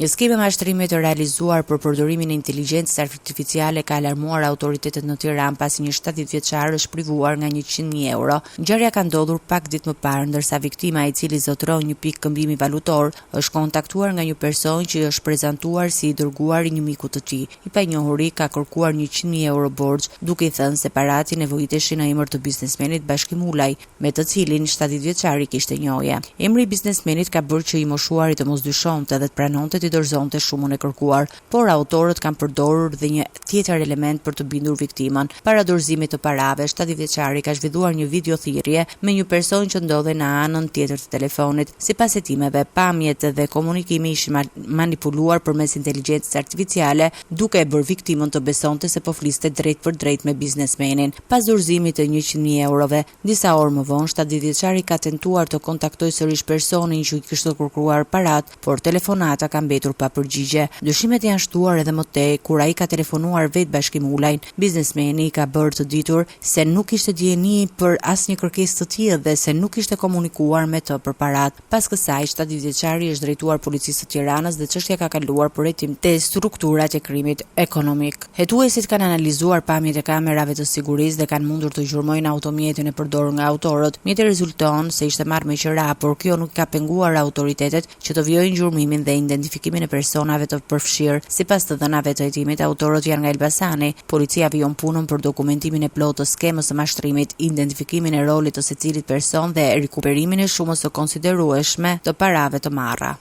Një skem e mashtrimit të realizuar për përdorimin e inteligjencës artificiale ka alarmuar autoritetet në Tiranë pasi një 70 vjeçar është privuar nga 100.000 euro. Ngjarja ka ndodhur pak ditë më parë, ndërsa viktima, i cili zotëron një pikë këmbimi valutor, është kontaktuar nga një person që është prezantuar si i dërguar i një miku të tij. I panjohuri ka kërkuar 100.000 euro borxh, duke i thënë se parati nevojiteshin në emër të biznesmenit Bashkim Ulaj, me të cilin 70 vjeçari kishte njohje. Emri i biznesmenit ka bërë që i moshuari të mosdyshonte dhe të pranonte i dorëzonte shumën e kërkuar, por autorët kanë përdorur dhe një tjetër element për të bindur viktimën. Para dorëzimit të parave, 70 vjeçari ka zhvilluar një video thirrje me një person që ndodhej në anën tjetër të telefonit. Sipas hetimeve, pamjet dhe komunikimi ishin manipuluar përmes inteligjencës artificiale, duke e bërë viktimën të besonte se po fliste drejt për drejt me biznesmenin. Pas dorëzimit të 100.000 eurove, disa orë më vonë, 70 vjeçari ka tentuar të kontaktojë sërish personin që i kishte kërkuar parat, por telefonata ka mbetur pa përgjigje. Dyshimet janë shtuar edhe më tej kur ai ka telefonuar vet Bashkim Ulajn. Biznesmeni ka bërë të ditur se nuk kishte dieni për asnjë kërkesë të tillë dhe se nuk kishte komunikuar me të për parat. Pas kësaj, 70 vjeçari është drejtuar policisë së Tiranës dhe çështja ka kaluar për hetim te strukturat e krimit ekonomik. Hetuesit kanë analizuar pamjet e kamerave të sigurisë dhe kanë mundur të gjurmojnë automjetin e përdorur nga autorët. Mjeti rezulton se ishte marrë me qira, por kjo nuk ka penguar autoritetet që të vjojnë gjurmimin dhe identifikimin e personave të përfshirë. Sipas të dhënave të hetimit, autorët janë nga Elbasani. Policia vijon punën për dokumentimin e plotë të skemës së mashtrimit, identifikimin e rolit të secilit person dhe rikuperimin e shumës së konsiderueshme të parave të marra.